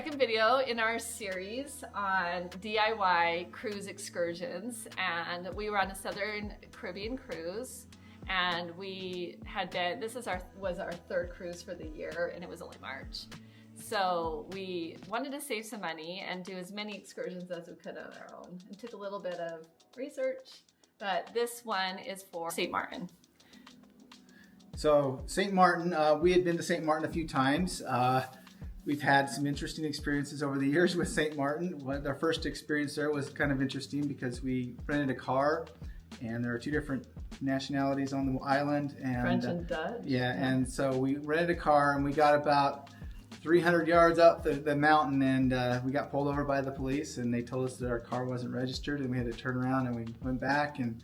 second video in our series on DIY cruise excursions, and we were on a Southern Caribbean cruise, and we had been, was our third cruise for the year, and it was only March. So we wanted to save some money and do as many excursions as we could on our own. It took a little bit of research, but this one is for Sint Maarten. So Sint Maarten, we had been to Sint Maarten a few times. We've had some interesting experiences over the years with Sint Maarten. Our first experience there was kind of interesting because we rented a car, and there are two different nationalities on the island. And, French and Dutch. Yeah, and so we rented a car, and we got about 300 yards up the mountain, and we got pulled over by the police, and they told us that our car wasn't registered, and we had to turn around, and we went back, and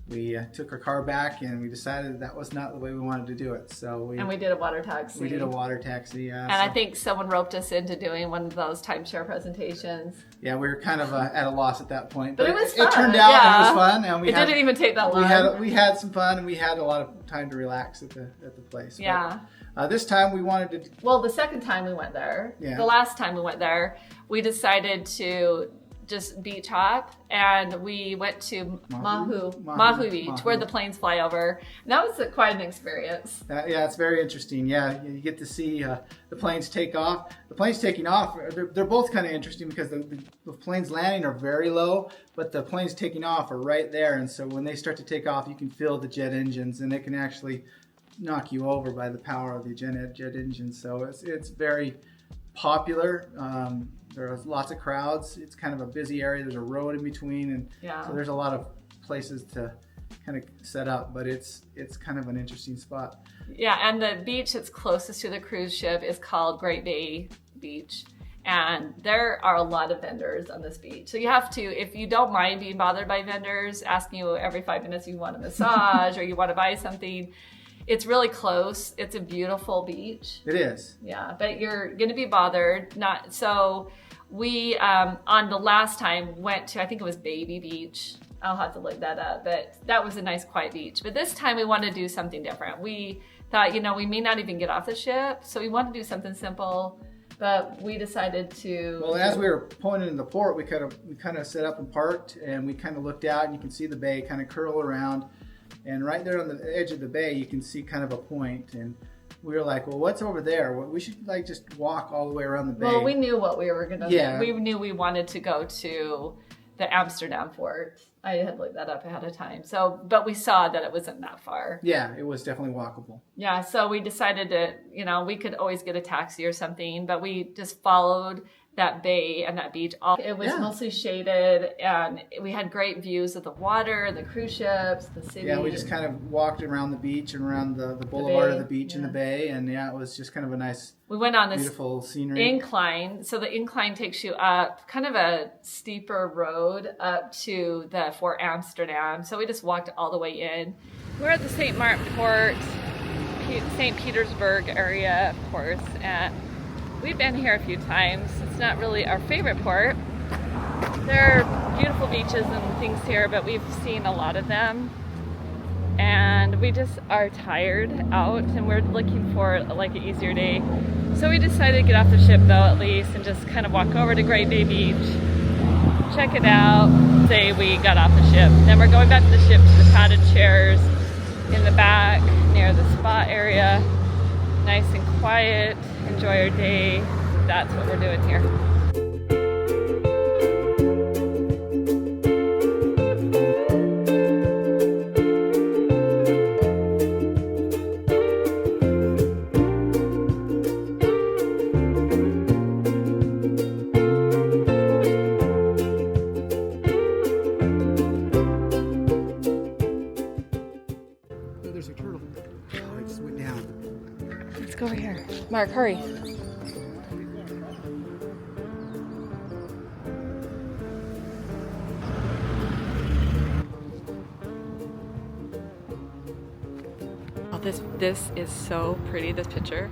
we took our car back, and we decided that was not the way we wanted to do it. So we did a water taxi. We did a water taxi, yeah. And I think someone roped us into doing one of those timeshare presentations. Yeah, we were kind of at a loss at that point. But it was fun. It turned out it was fun. And it didn't even take that long. We had some fun, and we had a lot of time to relax at the place. Yeah. But, this time we wanted to... Well, the second time we went there, the last time we went there, we decided to just beach hop, and we went to Mahu Beach, where the planes fly over. And that was quite an experience. Yeah, it's very interesting. Yeah, you get to see the planes take off. The planes taking off, they're both kind of interesting because the planes landing are very low, but the planes taking off are right there. And so when they start to take off, you can feel the jet engines, and it can actually knock you over by the power of the jet engines. So it's very popular. There are lots of crowds. It's kind of a busy area. There's a road in between, and so there's a lot of places to kind of set up, but it's kind of an interesting spot. Yeah, and the beach that's closest to the cruise ship is called Divi Bay Beach, and there are a lot of vendors on this beach. So you have to, if you don't mind being bothered by vendors asking you every 5 minutes you want a massage or you want to buy something, it's really close. It's a beautiful beach. It is. Yeah, but you're going to be bothered. So we, on the last time, went to, I think it was Baby Beach. I'll have to look that up, but that was a nice quiet beach. But this time we wanted to do something different. We thought, we may not even get off the ship, so we wanted to do something simple, but we decided to... Well, as we were pulling into the port, we kind of set up and parked, and we kind of looked out, and you can see the bay kind of curl around. And right there on the edge of the bay, you can see kind of a point. And we were like, well, what's over there? Well, we should just walk all the way around the bay. Well, we knew what we were going to do. We knew we wanted to go to the Amsterdam port. I had looked that up ahead of time. So, but we saw that it wasn't that far. Yeah, it was definitely walkable. Yeah, so we decided to, we could always get a taxi or something, but we just followed that bay and that beach. It was mostly shaded, and we had great views of the water, the cruise ships, the city. Yeah, we just kind of walked around the beach and around the boulevard of the beach and the bay, and it was just kind of a nice, we went on this beautiful scenery. Incline. So the incline takes you up kind of a steeper road up to the Fort Amsterdam. So we just walked all the way in. We're at the Sint Maarten port, St. Petersburg area, of course, and we've been here a few times. It's not really our favorite port. There are beautiful beaches and things here, but we've seen a lot of them. And we just are tired out, and we're looking for an easier day. So we decided to get off the ship though, at least, and just kind of walk over to Divi Bay Beach, check it out, say we got off the ship. Then we're going back to the ship to the padded chairs in the back near the spa area. Nice and quiet, enjoy our day. That's what we're doing here. Oh, there's a turtle. Oh, it just went down. Let's go over here. Mark, hurry. Oh, this is so pretty, this picture.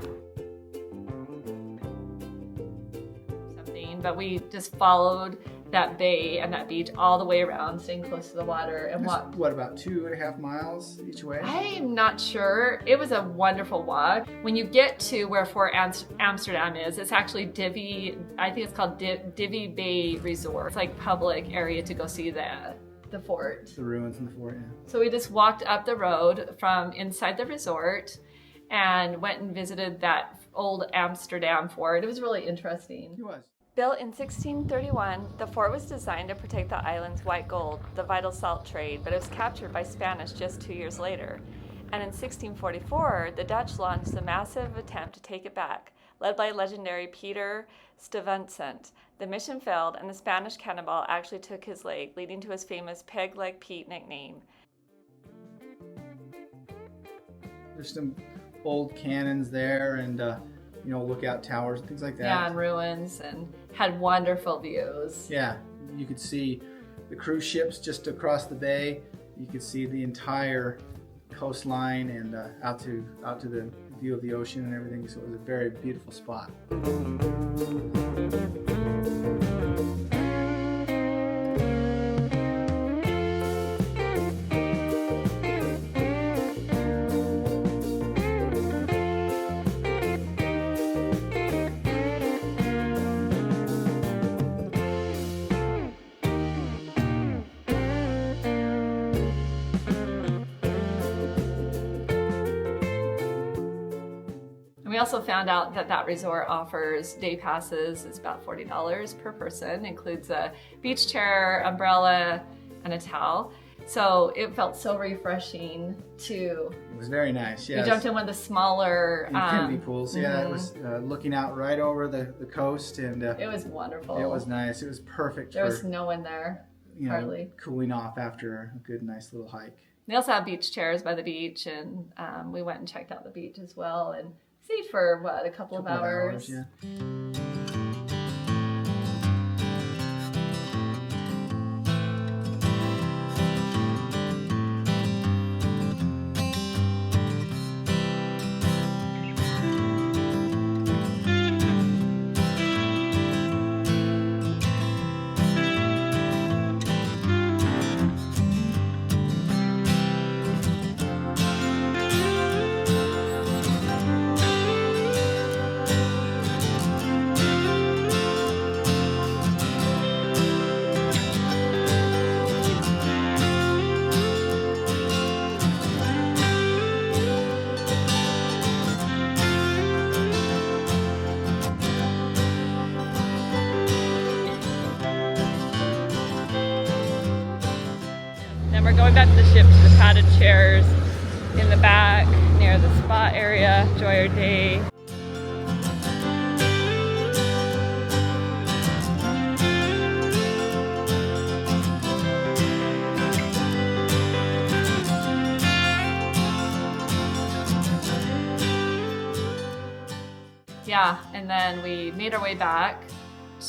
But we just followed that bay and that beach all the way around, staying close to the water and walk. What, about 2.5 miles each way? I'm not sure. It was a wonderful walk. When you get to where Fort Amsterdam is, it's actually Divi, I think it's called Divi Bay Resort. It's like public area to go see the fort. The ruins in the fort, yeah. So we just walked up the road from inside the resort and went and visited that old Amsterdam fort. It was really interesting. It was. Built in 1631, the fort was designed to protect the island's white gold, the vital salt trade, but it was captured by Spanish just 2 years later. And in 1644, the Dutch launched a massive attempt to take it back, led by legendary Peter Stuyvesant. The mission failed, and the Spanish cannonball actually took his leg, leading to his famous Peg Leg Pete nickname. There's some old cannons there and lookout towers and things like that. Yeah, and ruins, and had wonderful views. Yeah, you could see the cruise ships just across the bay. You could see the entire coastline and out to the view of the ocean and everything. So it was a very beautiful spot. We also found out that resort offers day passes. It's about $40 per person, includes a beach chair, umbrella, and a towel. So it felt so refreshing to... It was very nice, yeah. We jumped in one of the smaller... infinity pools, yeah. It was looking out right over the coast, and... it was wonderful. It was nice. It was perfect There was no one there, hardly. Cooling off after a good, nice little hike. They also have beach chairs by the beach, and we went and checked out the beach as well, and stayed for, a couple of hours. Yeah. Then we're going back to the ship to the padded chairs in the back near the spa area. Enjoy our day. Yeah, and then we made our way back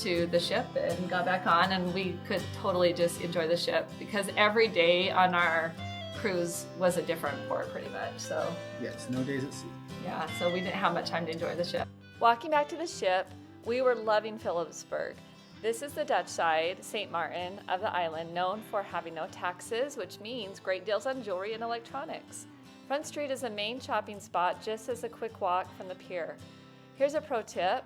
to the ship and got back on, and we could totally just enjoy the ship because every day on our cruise was a different port pretty much. So yes, no days at sea. Yeah, so we didn't have much time to enjoy the ship. Walking back to the ship, we were loving Philipsburg. This is the Dutch side, Sint Maarten, of the island, known for having no taxes, which means great deals on jewelry and electronics. Front Street is a main shopping spot just as a quick walk from the pier. Here's a pro tip.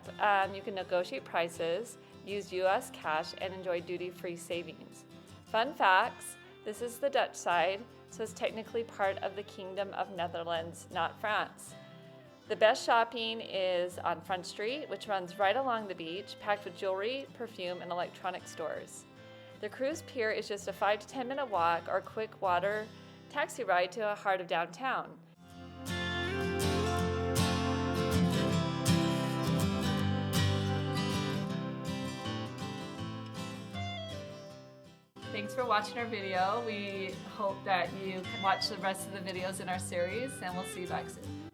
You can negotiate prices, use US cash, and enjoy duty-free savings. Fun facts, this is the Dutch side, so it's technically part of the Kingdom of Netherlands, not France. The best shopping is on Front Street, which runs right along the beach, packed with jewelry, perfume, and electronic stores. The cruise pier is just a 5 to 10 minute walk or quick water taxi ride to the heart of downtown. Thanks for watching our video. We hope that you can watch the rest of the videos in our series, and we'll see you back soon.